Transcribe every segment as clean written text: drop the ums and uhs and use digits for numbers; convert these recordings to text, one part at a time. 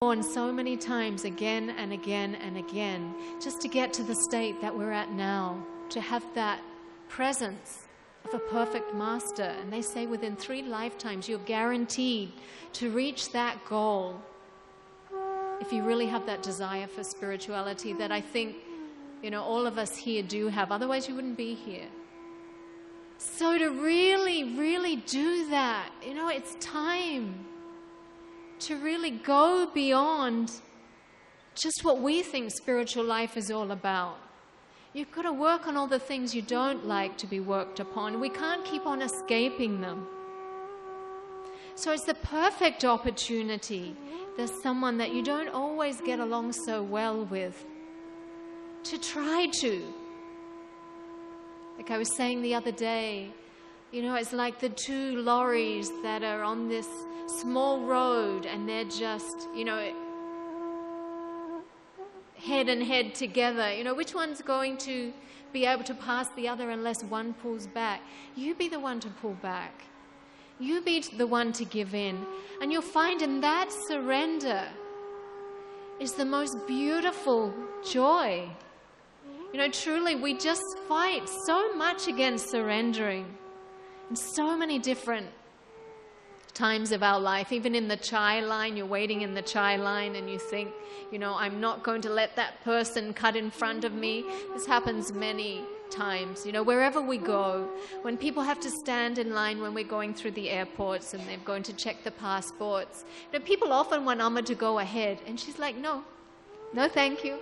born so many times again and again and again just to get to the state that we're at now, to have that presence of a perfect master. And they say within 3 lifetimes you're guaranteed to reach that goal if you really have that desire for spirituality that I think, all of us here do have. Otherwise you wouldn't be here. So to really, really do that, it's time to really go beyond just what we think spiritual life is all about. You've got to work on all the things you don't like to be worked upon. We can't keep on escaping them. So it's the perfect opportunity. There's someone that you don't always get along so well with, to try to. Like I was saying the other day, it's like the 2 lorries that are on this small road and they're just, head and head together. Which one's going to be able to pass the other unless one pulls back? You be the one to pull back. You be the one to give in. And you'll find in that surrender is the most beautiful joy. Truly, we just fight so much against surrendering in so many different times of our life. Even in the chai line, you're waiting in the chai line and you think, I'm not going to let that person cut in front of me. This happens many times, wherever we go. When people have to stand in line when we're going through the airports and they're going to check the passports, people often want Amma to go ahead. And she's like, no thank you.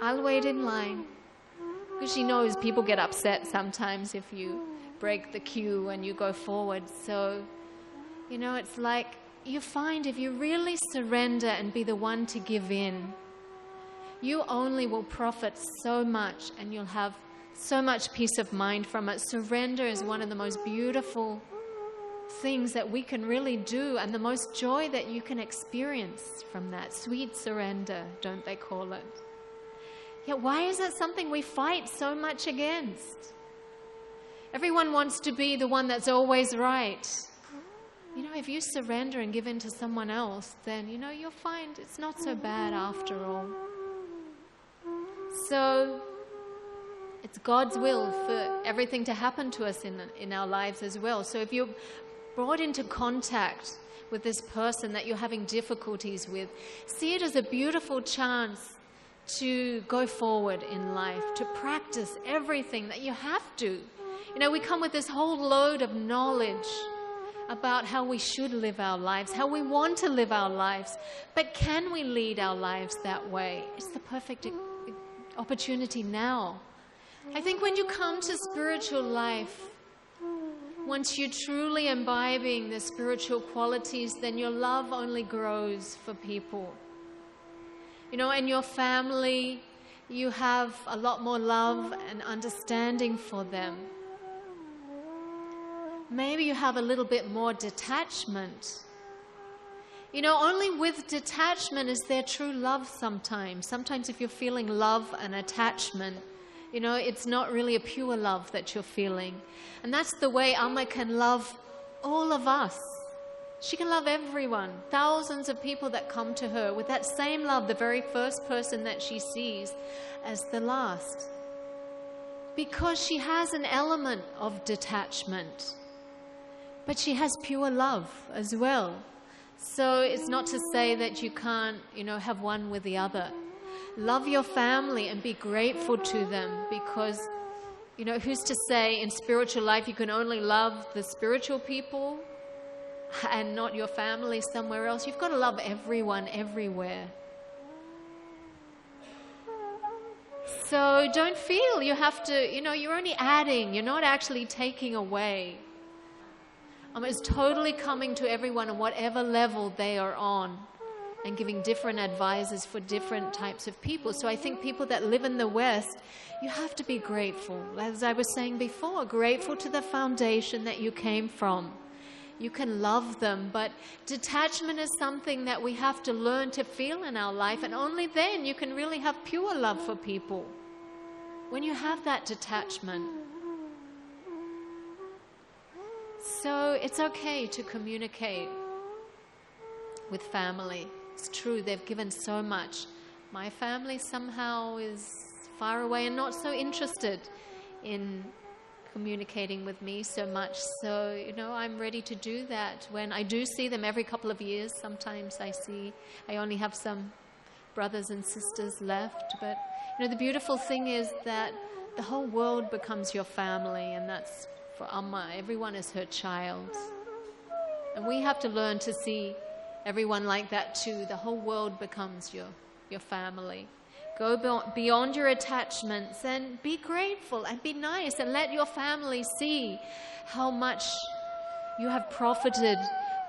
I'll wait in line. Because she knows people get upset sometimes if you break the queue and you go forward. So, it's like you find if you really surrender and be the one to give in, you only will profit so much and you'll have so much peace of mind from it. Surrender is one of the most beautiful things that we can really do, and the most joy that you can experience from that. Sweet surrender, don't they call it? Yet why is it something we fight so much against? Everyone wants to be the one that's always right. If you surrender and give in to someone else, then, you'll find it's not so bad after all. So it's God's will for everything to happen to us in our lives as well. So if you're brought into contact with this person that you're having difficulties with, see it as a beautiful chance to go forward in life, to practice everything that you have to. We come with this whole load of knowledge about how we should live our lives, how we want to live our lives. But can we lead our lives that way? It's the perfect opportunity now. I think when you come to spiritual life, once you're truly imbibing the spiritual qualities, then your love only grows for people. In your family, you have a lot more love and understanding for them. Maybe you have a little bit more detachment. Only with detachment is there true love sometimes. Sometimes if you're feeling love and attachment, it's not really a pure love that you're feeling. And that's the way Amma can love all of us. She can love everyone, thousands of people that come to her with that same love, the very first person that she sees as the last. Because she has an element of detachment, but she has pure love as well. So it's not to say that you can't, have one with the other. Love your family and be grateful to them because, who's to say in spiritual life you can only love the spiritual people and not your family somewhere else? You've got to love everyone everywhere. So don't feel you have to, you're only adding, you're not actually taking away. It's totally coming to everyone on whatever level they are on and giving different advices for different types of people. So I think people that live in the West, you have to be grateful. As I was saying before, grateful to the foundation that you came from. You can love them, but detachment is something that we have to learn to feel in our life, and only then you can really have pure love for people. When you have that detachment. So it's okay to communicate with family. It's true, they've given so much. My family somehow is far away and not so interested in communicating with me so much. So, I'm ready to do that. When I do see them every couple of years, sometimes I only have some brothers and sisters left. But, the beautiful thing is that the whole world becomes your family, and that's for Amma. Everyone is her child. And we have to learn to see everyone like that too. The whole world becomes your family. Go beyond your attachments and be grateful and be nice, and let your family see how much you have profited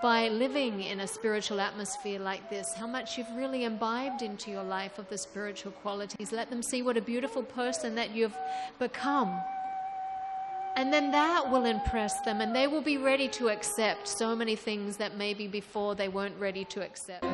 by living in a spiritual atmosphere like this, how much you've really imbibed into your life of the spiritual qualities. Let them see what a beautiful person that you've become. And then that will impress them, and they will be ready to accept so many things that maybe before they weren't ready to accept.